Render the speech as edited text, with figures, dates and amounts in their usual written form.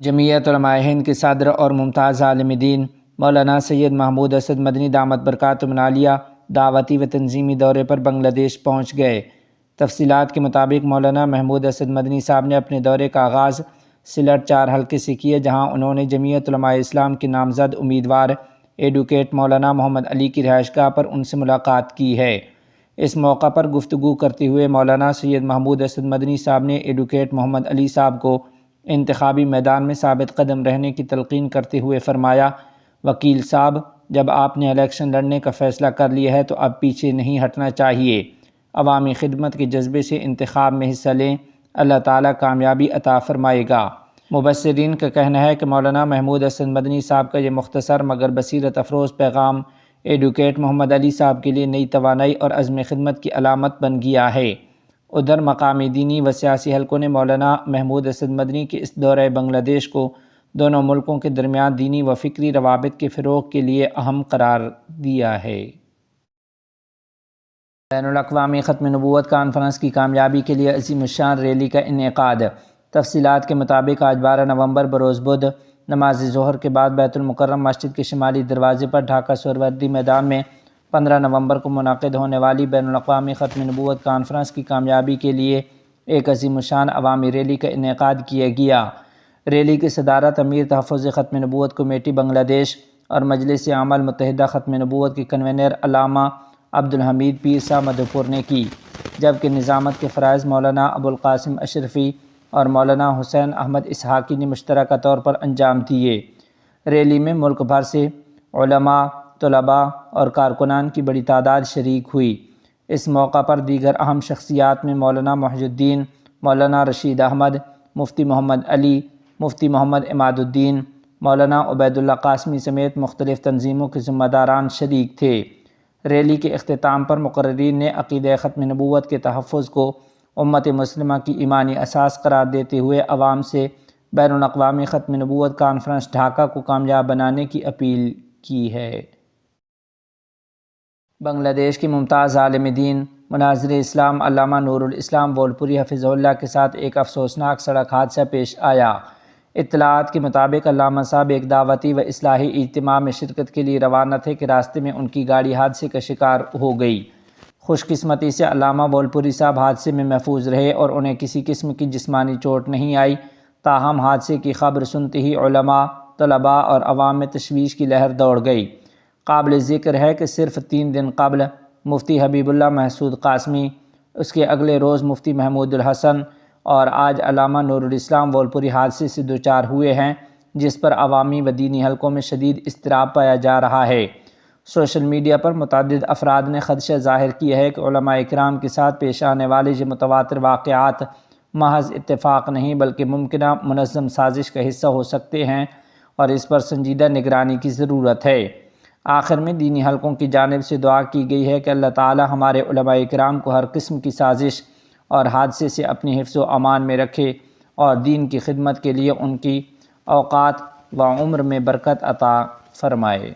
جمعیت علماء ہند کے صدر اور ممتاز عالم دین مولانا سید محمود اسد مدنی دامت برکاتہم العالیہ دعوتی و تنظیمی دورے پر بنگلہ دیش پہنچ گئے۔ تفصیلات کے مطابق مولانا محمود اسد مدنی صاحب نے اپنے دورے کا آغاز سلٹ 4 حلقے سے کیا، جہاں انہوں نے جمعیت علماء اسلام کے نامزد امیدوار ایڈوکیٹ مولانا محمد علی کی رہائش گاہ پر ان سے ملاقات کی ہے۔ اس موقع پر گفتگو کرتے ہوئے مولانا سید محمود اسد مدنی صاحب نے ایڈوکیٹ محمد علی صاحب کو انتخابی میدان میں ثابت قدم رہنے کی تلقین کرتے ہوئے فرمایا، وکیل صاحب، جب آپ نے الیکشن لڑنے کا فیصلہ کر لیا ہے تو اب پیچھے نہیں ہٹنا چاہیے۔ عوامی خدمت کے جذبے سے انتخاب میں حصہ لیں، اللہ تعالیٰ کامیابی عطا فرمائے گا۔ مبصرین کا کہنا ہے کہ مولانا محمود اسد مدنی صاحب کا یہ مختصر مگر بصیرت افروز پیغام ایڈوکیٹ محمد علی صاحب کے لیے نئی توانائی اور عزم خدمت کی علامت بن گیا ہے۔ ادھر مقامی دینی و سیاسی حلقوں نے مولانا محمود اسد مدنی کے اس دورہ بنگلہ دیش کو دونوں ملکوں کے درمیان دینی و فکری روابط کے فروغ کے لیے اہم قرار دیا ہے۔ بین الاقوامی ختم نبوت کانفرنس کی کامیابی کے لیے عظیم الشان ریلی کا انعقاد۔ تفصیلات کے مطابق آج 12 نومبر بروز بدھ نماز ظہر کے بعد بیت المکرم مسجد کے شمالی دروازے پر ڈھاکہ سہروردی میدان میں 15 نومبر کو منعقد ہونے والی بین الاقوامی ختم نبوت کانفرنس کی کامیابی کے لیے ایک عظیم الشان عوامی ریلی کا انعقاد کیا گیا۔ ریلی کی صدارت امیر تحفظ ختم نبوت کمیٹی بنگلہ دیش اور مجلس عمل متحدہ ختم نبوت کے کنوینر علامہ عبدالحمید پیر صاحب مدھو پور نے کی، جبکہ نظامت کے فرائض مولانا ابوالقاسم اشرفی اور مولانا حسین احمد اسحاقی نے مشترکہ طور پر انجام دیے۔ ریلی میں ملک بھر سے علماء، طلباء اور کارکنان کی بڑی تعداد شریک ہوئی۔ اس موقع پر دیگر اہم شخصیات میں مولانا محی الدین، مولانا رشید احمد، مفتی محمد علی، مفتی محمد عماد الدین، مولانا عبید اللہ قاسمی سمیت مختلف تنظیموں کے ذمہ داران شریک تھے۔ ریلی کے اختتام پر مقررین نے عقیدہ ختم نبوت کے تحفظ کو امت مسلمہ کی ایمانی اساس قرار دیتے ہوئے عوام سے بین الاقوامی ختم نبوت کانفرنس ڈھاکہ کو کامیاب بنانے کی اپیل کی ہے۔ بنگلہ دیش کے ممتاز عالم دین مناظر اسلام علامہ نور الاسلام بولپوری حفظہ اللہ کے ساتھ ایک افسوسناک سڑک حادثہ پیش آیا۔ اطلاعات کے مطابق علامہ صاحب ایک دعوتی و اصلاحی اجتماع میں شرکت کے لیے روانہ تھے کہ راستے میں ان کی گاڑی حادثے کا شکار ہو گئی۔ خوش قسمتی سے علامہ بولپوری صاحب حادثے میں محفوظ رہے اور انہیں کسی قسم کی جسمانی چوٹ نہیں آئی، تاہم حادثے کی خبر سنتے ہی علماء، طلباء اور عوام میں تشویش کی لہر دوڑ گئی۔ قابل ذکر ہے کہ صرف 3 دن قبل مفتی حبیب اللہ محسود قاسمی، اس کے اگلے روز مفتی محمود الحسن اور آج علامہ نور الاسلام بولپوری حادثے سے دوچار ہوئے ہیں، جس پر عوامی و دینی حلقوں میں شدید اضطراب پایا جا رہا ہے۔ سوشل میڈیا پر متعدد افراد نے خدشہ ظاہر کیا ہے کہ علماء اکرام کے ساتھ پیش آنے والے یہ متواتر واقعات محض اتفاق نہیں بلکہ ممکنہ منظم سازش کا حصہ ہو سکتے ہیں اور اس پر سنجیدہ نگرانی کی ضرورت ہے۔ آخر میں دینی حلقوں کی جانب سے دعا کی گئی ہے کہ اللہ تعالی ہمارے علماء اکرام کو ہر قسم کی سازش اور حادثے سے اپنی حفظ و امان میں رکھے اور دین کی خدمت کے لیے ان کی اوقات و عمر میں برکت عطا فرمائے۔